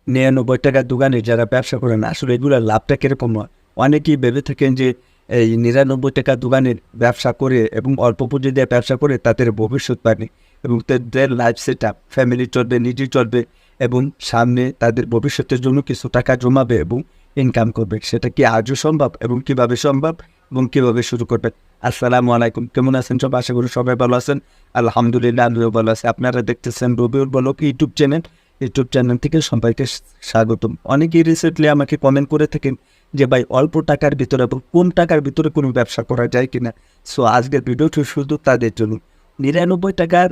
৳৯৯ দোকানে যারা ব্যবসা করেন আসলে এগুলার লাভটা কিরকম হয়? অনেকেই ভেবে থাকেন যে এই ৳৯৯ দোকানের ব্যবসা করে এবং অল্প পুঁজি দিয়ে ব্যবসা করে তাদের ভবিষ্যৎ বাণী এবং তাদের লাইফ সেটআপ, ফ্যামিলি চলবে, নিজে চলবে এবং সামনে তাদের ভবিষ্যতের জন্য কিছু টাকা জমাবে এবং ইনকাম করবে। সেটা কি আজও সম্ভব এবং কিভাবে সম্ভব এবং কিভাবে শুরু করবেন? আসসালামু আলাইকুম। কেমন আছেন সবাই? আশা করি সবাই ভালো আছেন। আলহামদুলিল্লাহ আমিও ভালো আছি। আপনারা দেখতেছেন রবিউল বলক ইউটিউব চ্যানেল। ইউটিউব চ্যানেল থেকে সবাইকে স্বাগতম। অনেকেই রিসেন্টলি আমাকে কমেন্ট করে থাকেন যে ভাই অল্প টাকার ভিতরে এবং কম টাকার ভিতরে কোনো ব্যবসা করা যায় কিনা। সো আজকের ভিডিওটি শুধু তাদের জন্য। ৳৯৯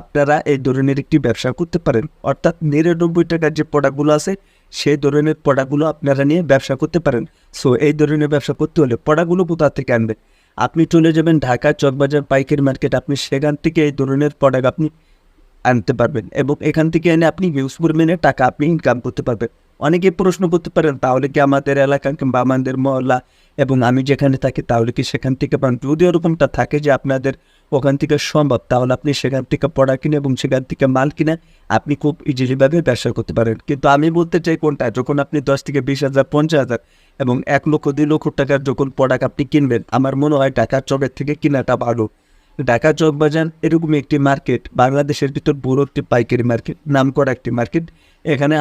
আপনারা এই ধরনের একটি ব্যবসা করতে পারেন। অর্থাৎ ৳৯৯ যে প্রোডাক্টগুলো আছে সেই ধরনের প্রোডাক্টগুলো আপনারা নিয়ে ব্যবসা করতে পারেন। সো এই ধরনের ব্যবসা করতে হলে প্রোডাক্টগুলো কোথা থেকে আনবেন? আপনি চলে যাবেন ঢাকা চকবাজার পাইকারি মার্কেট। আপনি সেখান থেকে এই ধরনের প্রোডাক্ট আপনি আনতে পারবেন এবং এখান থেকে এনে আপনি হিউজ পরিমাণে টাকা আপনি ইনকাম করতে পারবেন। অনেকেই প্রশ্ন করতে পারেন তাহলে কি আমাদের এলাকা কিংবা আমাদের মহল্লা এবং আমি যেখানে থাকি তাহলে কি সেখান থেকে পান? যদি ওরকমটা থাকে যে আপনাদের ওখান থেকে সম্ভব তাহলে আপনি সেখান থেকে প্রোডাক্ট কিনে এবং সেখান থেকে মাল কিনে আপনি খুব ইজিলিভাবে ব্যবসা করতে পারেন। কিন্তু আমি বলতে চাই কোনটা, যখন আপনি 10 থেকে 20,000, 50,000 এবং 1 লক্ষ 2 লক্ষ টাকার যখন প্রোডাক্ট আপনি কিনবেন, আমার মনে হয় ঢাকার চকের থেকে কেনাটা ভালো। ঢাকা চকবাজার এরকমই একটি মার্কেট, বাংলাদেশের ভিতর বড় একটি পাইকারি মার্কেট, নামকরা একটি মার্কেট। এখানে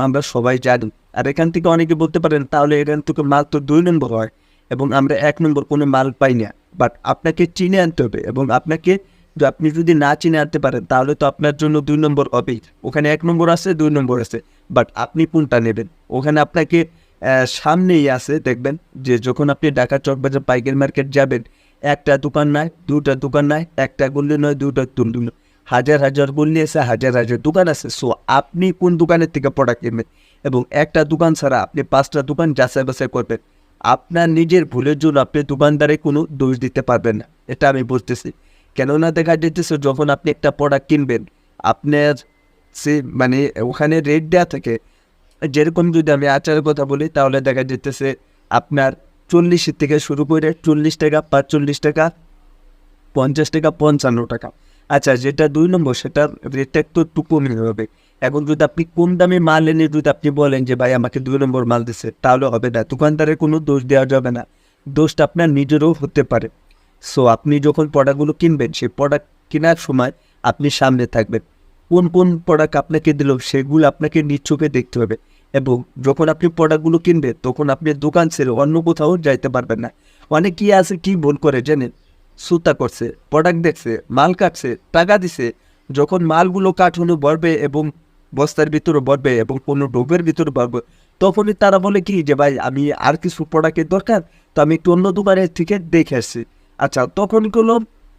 আমরা সবাই জানি। আর এখান থেকে অনেকে বলতে পারেন তাহলে এখান থেকে মাল তো 2 নম্বর হয় এবং আমরা 1 নম্বর কোনো মাল পাই না। বাট আপনাকে চিনে আনতে হবে এবং আপনি যদি না চিনে আনতে পারেন তাহলে তো আপনার জন্য 2 নম্বর হবেই। ওখানে 1 নম্বর আছে, 2 নম্বর আছে। বাট আপনি কোনটা নেবেন? ওখানে আপনাকে সামনেই আছে, দেখবেন যে যখন আপনি ঢাকা চকবাজার পাইকারি মার্কেট যাবেন, একটা দোকান নাই, 2টা দোকান নাই, একটা গল্লি নয়, 2টা গল্লি নয়, হাজার হাজার গল্লি আছে, হাজার হাজার দোকান আছে। সো আপনি কোন দোকানের থেকে প্রোডাক্ট কিনবেন এবং একটা দোকান ছাড়া আপনি 5টা দোকান যাচাই বাছাই করবেন। আপনার নিজের ভুলের জন্য আপনি দোকানদারে কোনো দোষ দিতে পারবেন না, এটা আমি বলতেছি। কেননা দেখা যেতেছে যখন আপনি একটা প্রোডাক্ট কিনবেন, আপনার সে মানে ওখানে রেট দেওয়া থাকে। যেরকম যদি আমি আচারের কথা বলি তাহলে দেখা যেতেছে আপনার 40 থেকে শুরু করে ৳40, ৳45, ৳50, ৳55। আচ্ছা, যেটা 2 নম্বর সেটার রেটটা একটু কমই হবে। এখন যদি আপনি কম দামে মাল এনে যদি আপনি বলেন যে ভাই আমাকে 2 নম্বর মাল দিছে, তাহলে হবে না। দোকানদারের কোনো দোষ দেওয়া যাবে না। দোষটা আপনার নিজেরও হতে পারে। সো আপনি যখন প্রোডাক্টগুলো কিনবেন, সেই প্রোডাক্ট কেনার সময় আপনি সামনে থাকবেন। কোন কোন প্রোডাক্ট আপনাকে দিল সেগুলো আপনাকে নিজ চোখে দেখতে হবে এবং যখন আপনি প্রোডাক্টগুলো কিনবেন তখন আপনি দোকান ছেড়ে অন্য কোথাও যাইতে পারবেন না। অনেকেই আছে কি ভুল করে জানেন? সুতা করছে, প্রোডাক্ট দেখছে, মাল কাটছে, টাকা দিছে। যখন মালগুলো কার্টুনে ভরবে এবং বস্তার ভিতরে ভরবে এবং কোনো ডোবের ভিতরে ভরবে, তখনই তারা বলে কি যে ভাই আমি আর কিছু প্রোডাক্টের দরকার, তো আমি একটু অন্য দোকানের থেকে দেখে আসছি। আচ্ছা, তখন কোনো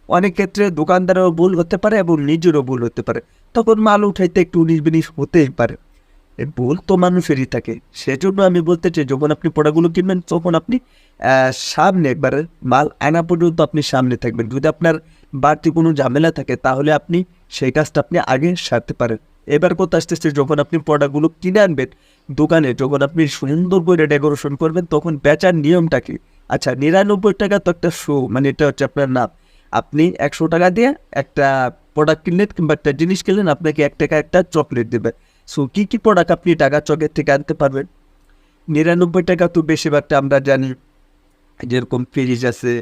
অনেক ক্ষেত্রে দোকানদারেরও ভুল হতে পারে এবং নিজেরও ভুল হতে পারে। তখন মাল উঠাইতে একটু 19-20 হতেই পারে। এই ভুল তো মানুষেরই থাকে। সেজন্য আমি বলতে চাই যখন আপনি প্রোডাক্টগুলো কিনবেন তখন আপনি সামনে একবারে মাল আনা পর্যন্ত আপনি সামনে থাকবেন। যদি আপনার বাড়তি কোনো ঝামেলা থাকে তাহলে আপনি সেই কাজটা আপনি আগে সারতে পারেন। এবার কথা আসতেছে যখন আপনি প্রোডাক্টগুলো কিনে আনবেন দোকানে, যখন আপনি সুন্দর করে ডেকোরেশন করবেন তখন বেচার নিয়মটা কি? আচ্ছা, ৳৯৯ তো একটা শো, মানে এটা হচ্ছে আপনার নাম। আপনি ৳100 দিয়ে একটা প্রোডাক্ট কিনলেন কিংবা একটা জিনিস কিনলেন, আপনাকে ৳1 একটা চকলেট দেবে। সো কী কী প্রোডাক্ট আপনি ঢাকা চকের থেকে আনতে পারবেন? ৳৯৯ তো বেশিরভাগটা আমরা জানি, যেরকম ফ্রিজ আছে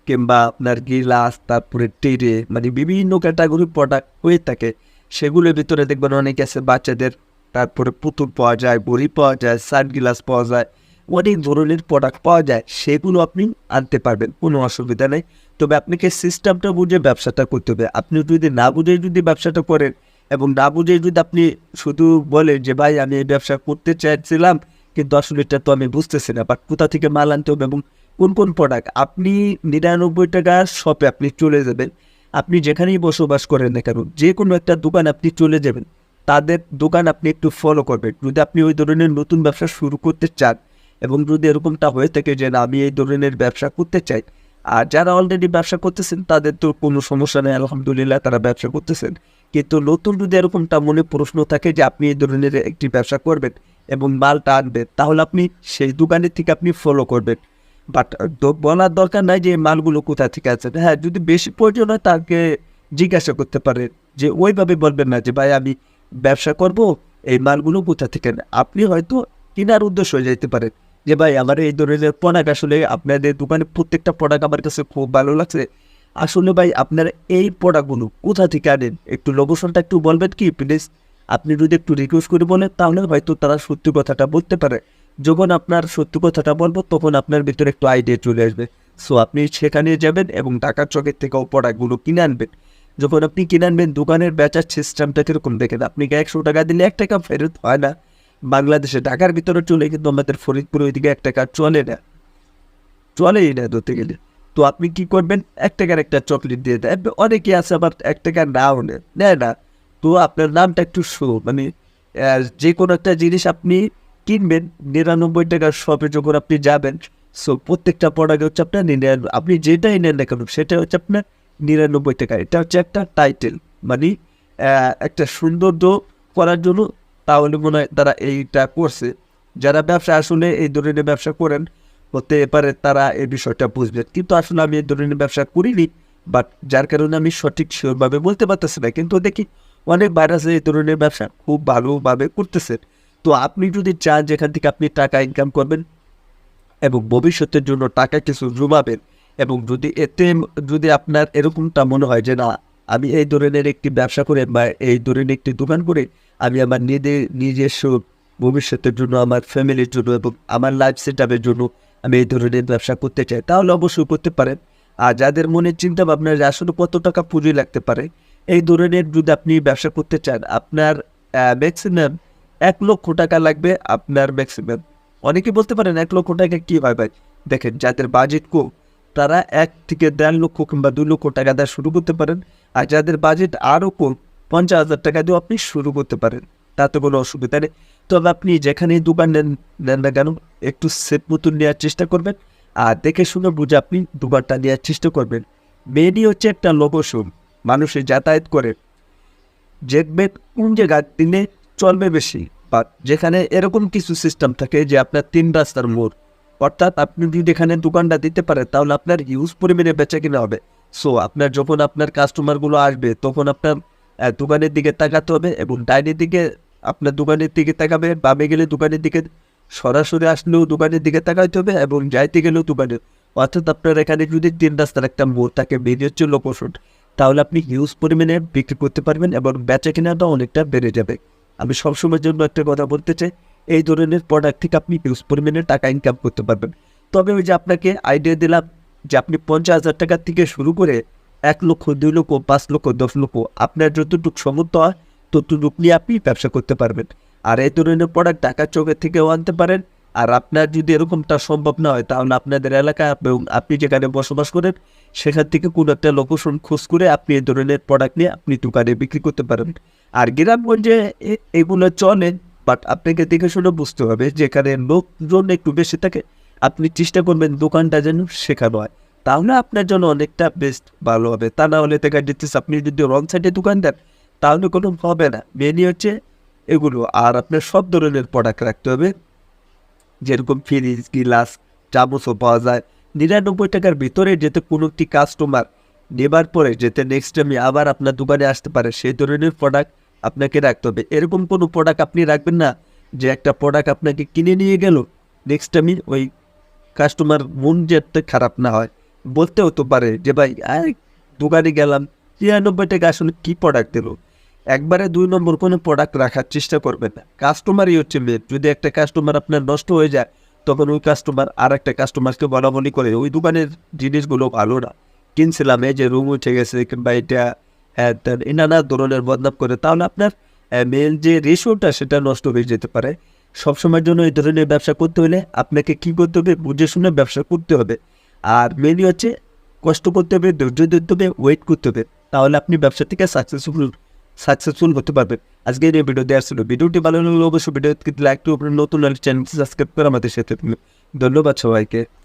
কিংবা আপনার গিলাস, তারপরে ট্রে, মানে বিভিন্ন ক্যাটাগরির প্রোডাক্ট হয়ে থাকে। সেগুলোর ভিতরে দেখবেন অনেক আছে বাচ্চাদের, তারপরে পুতুল পাওয়া যায়, ঘড়ি পাওয়া যায়, সানগ্লাস পাওয়া যায়, অনেক ধরনের প্রোডাক্ট পাওয়া যায়। সেগুলো আপনি আনতে পারবেন, কোনো অসুবিধা নেই। তবে আপনাকে সিস্টেমটা বুঝে ব্যবসাটা করতে হবে। আপনি যদি না বুঝে যদি ব্যবসাটা করেন এবং না বুঝে যদি আপনি শুধু বলেন যে ভাই আমি এই ব্যবসা করতে চাইছিলাম কিন্তু আসলে এটা তো আমি বুঝতেছি না, বাট কোথা থেকে মাল আনতে হবে এবং কোন কোন প্রোডাক্ট, আপনি ৳৯৯ শপে আপনি চলে যাবেন। আপনি যেখানেই বসবাস করেন না কেন, যে কোনো একটা দোকান আপনি চলে যাবেন, তাদের দোকান আপনি একটু ফলো করবেন। যদি আপনি ওই ধরনের নতুন ব্যবসা শুরু করতে চান এবং যদি এরকমটা হয়ে থাকে যে না আমি এই ধরনের ব্যবসা করতে চাই, আর যারা অলরেডি ব্যবসা করতেছেন তাদের তো কোনো সমস্যা নেই, আলহামদুলিল্লাহ তারা ব্যবসা করতেছেন। কিন্তু নতুন যদি এরকমটা মনে প্রশ্ন থাকে যে আপনি এই ধরনের একটি ব্যবসা করবেন এবং মালটা আনবেন, তাহলে আপনি সেই দোকানের থেকে আপনি ফলো করবেন। বাট বলার দরকার নাই যে মালগুলো কোথা থেকে আছে। হ্যাঁ, যদি বেশি প্রয়োজন হয় তাকে জিজ্ঞাসা করতে পারেন, যে ওইভাবে বলবেন না যে ভাই আমি ব্যবসা করব এই মালগুলো কোথা থেকে নেয়। আপনি হয়তো কেনার উদ্দেশ্য হয়ে যেতে পারেন যে ভাই আমার এই ধরনের প্রোডাক্ট আসলে আপনাদের দোকানে প্রত্যেকটা প্রোডাক্ট আমার কাছে খুব ভালো লাগছে। আসলে ভাই আপনারা এই প্রোডাক্টগুলো কোথা থেকে আনেন একটু লোকেশনটা একটু বলবেন কি প্লিজ? আপনি যদি একটু রিকোয়েস্ট করে বলেন তাহলে হয়তো তারা সত্যি কথাটা বলতে পারে। যখন আপনার সত্যি কথাটা বলবো তখন আপনার ভিতরে একটু আইডিয়া চলে আসবে। সো আপনি সেখানে যাবেন এবং ঢাকার চকের থেকেও প্রোডাক্টগুলো কিনে আনবেন। যখন আপনি কিনে আনবেন দোকানের বেচার সিস্টেমটা কীরকম দেখেন, আপনি 100 টাকা দিলে 1 টাকা ফেরত হয় না। বাংলাদেশে ঢাকার ভিতরে চলে কিন্তু আমাদের ফরিদপুর ওইদিকে 1 টাকা চলেই না ধরতে গেলে। তো আপনি কি করবেন, 1 টাকার একটা চকলেট দিয়ে দেয়। অনেকে আছে আবার 1 টাকা নাও নেয় না। তো আপনার নামটা একটু মানে যে কোনো একটা জিনিস আপনি কিনবেন 99 টাকার শপে যখন আপনি যাবেন, সো প্রত্যেকটা প্রোডাক্ট হচ্ছে আপনার আপনি যেটাই নেন না কেন সেটা হচ্ছে আপনার 99 টাকা। এটা হচ্ছে একটা টাইটেল, মানে একটা সৌন্দর্য করার জন্য। তাহলে মনে হয় তারা এইটা করছে। যারা ব্যবসা আসলে এই ধরনের ব্যবসা করেন হতে পারে তারা এই বিষয়টা বুঝবে, কিন্তু আসলে আমি এই ধরনের ব্যবসা করিনি। বাট যার কারণে আমি সঠিক শিওরভাবে বলতে পারতেছি না, কিন্তু দেখি অনেক ভাইরাস এই ধরনের ব্যবসা খুব ভালোভাবে করতেছেন। তো আপনি যদি চান যেখান থেকে আপনি টাকা ইনকাম করবেন এবং ভবিষ্যতের জন্য টাকা কিছু জমাবেন, এবং যদি আপনার এরকমটা মনে হয় যে না আমি এই ধরনের একটি ব্যবসা করে বা এই ধরনের একটি দোকান করে আমি আমার নিজস্ব ভবিষ্যতের জন্য, আমার ফ্যামিলির জন্য এবং আমার লাইফ সেট আপের জন্য আমি এই ধরনের ব্যবসা করতে চাই, তাহলে অবশ্যই করতে পারেন। আর যাদের মনে চিন্তা ভাবনা যে আসলে কত টাকা পুঁজি লাগতে পারে এই ধরনের যদি আপনি ব্যবসা করতে চান, আপনার ম্যাক্সিমাম 1 লক্ষ টাকা লাগবে। আপনার ম্যাক্সিমাম অনেকে বলতে পারেন 1 লক্ষ টাকা কী হয় ভাই? দেখেন যাদের বাজেট কম তারা 1 থেকে 1.5 লক্ষ কিংবা 2 লক্ষ টাকা দিয়ে শুরু করতে পারেন। আর যাদের বাজেট আরও কম 50,000 টাকা দিয়েও আপনি শুরু করতে পারেন, তাতে কোনো অসুবিধা নেই। তবে আপনি যেখানেই দোকান নেন না কেন একটু সেফ মতন নেওয়ার চেষ্টা করবেন, আর দেখে শুনে বুঝে আপনি দোকানটা নেওয়ার চেষ্টা করবেন। মেনই হচ্ছে একটা লোকেশন, মানুষে যাতায়াত করে দেখবেন কোন জায়গায় দিনে চলবে বেশি, বা যেখানে এরকম কিছু সিস্টেম থাকে যে আপনার 3 রাস্তার মোড়, অর্থাৎ আপনি যদি এখানে দোকানটা দিতে পারেন তাহলে আপনার হিউজ পরিমাণে বেচা কিনা হবে। সো আপনার যখন আপনার কাস্টমারগুলো আসবে তখন আপনার দোকানের দিকে তাকাতে হবে, এবং ডাইনের দিকে আপনার দোকানের দিকে তাকাবে, বামে গেলে দোকানের দিকে, সরাসরি আসলেও দোকানের দিকে তাকাইতে হবে এবং যাইতে গেলেও দোকানের। অর্থাৎ আপনার এখানে যদি 3 রাস্তার একটা মোড় থাকে, মেন হচ্ছে লোকেশন, তাহলে আপনি হিউজ পরিমাণে বিক্রি করতে পারবেন এবং বেচা কেনাটা অনেকটা বেড়ে যাবে। আমি সবসময়ের জন্য একটা কথা বলতে চাই, এই ধরনের প্রোডাক্ট থেকে আপনি হিউজ পরিমাণে টাকা ইনকাম করতে পারবেন। তবে ওই যে আপনাকে আইডিয়া দিলাম যে আপনি 50,000 টাকার থেকে শুরু করে 1 লক্ষ, 2 লক্ষ, 5 লক্ষ, 10 লক্ষ আপনার যতটুকু সামর্থ্য হয় ততটুকু নিয়ে আপনি ব্যবসা করতে পারবেন। আর এই ধরনের প্রোডাক্ট ঢাকার চকের থেকেও আনতে পারেন। আর আপনার যদি এরকমটা সম্ভব না হয় তাহলে আপনাদের এলাকা এবং আপনি যেখানে বসবাস করেন সেখান থেকে কোনো একটা লোকেশন খোঁজ করে আপনি এই ধরনের প্রোডাক্ট নিয়ে আপনি দোকানে বিক্রি করতে পারেন। আর গ্রামগঞ্জে এগুলো চলে, বাট আপনাকে দেখে শুনে বুঝতে হবে যেখানে লোকজন একটু বেশি থাকে আপনি চেষ্টা করবেন দোকানটা যেন শেখানো হয়, তাহলে আপনার জন্য অনেকটা বেস্ট ভালো হবে। তা না হলে দেখা যাচ্ছে আপনি যদি রং সাইডে দোকান দেন তাহলে কোনো হবে না। মেনই হচ্ছে এগুলো। আর আপনার সব ধরনের প্রোডাক্ট রাখতে হবে, যেরকম ফ্রিজ, গিলাস, চামচও পাওয়া যায় 99 টাকার ভিতরে, যাতে কোনো একটি কাস্টমার নেবার পরে যাতে নেক্সট টাইম আবার আপনার দোকানে আসতে পারে সেই ধরনের প্রোডাক্ট আপনাকে রাখতে হবে। এরকম কোনো প্রোডাক্ট আপনি রাখবেন না যে একটা প্রোডাক্ট আপনাকে কিনে নিয়ে গেল, নেক্সট টাইমই ওই কাস্টমার মন যাতে খারাপ না হয়। বলতে হতে পারে যে ভাই দোকানে গেলাম 93 টাকা আসলে কী প্রোডাক্ট দিল। একবারে 2 নম্বর কোনো প্রোডাক্ট রাখার চেষ্টা করবেন না, কাস্টমারই হচ্ছে মেন। যদি একটা কাস্টমার আপনার নষ্ট হয়ে যায় তখন ওই কাস্টমার আর একটা কাস্টমারকে বলাবলি করে ওই দোকানের জিনিসগুলো ভালো না, কিনছিলাম এই যে রুম উঠে গেছে কিংবা এটা নানা ধরনের বদনাম করে, তাহলে আপনার মেন যে রেশিওটা সেটা নষ্ট হয়ে যেতে পারে। সবসময়ের জন্য এই ধরনের ব্যবসা করতে হলে আপনাকে কী করতে হবে, বুঝে শুনে ব্যবসা করতে হবে। আর মেনই হচ্ছে কষ্ট করতে হবে, ধৈর্য ধরতে হবে, ওয়েট করতে হবে, তাহলে আপনি ব্যবসা থেকে সাকসেসফুল হতে পারবেন। আজকে এই ভিডিও দেওয়ার ছিল। ভিডিওটি ভালো লাগলে অবশ্যই ভিডিও লাইক টু নতুন চ্যানেল সাবস্ক্রাইব করে আমাদের সাথে। ধন্যবাদ সবাইকে।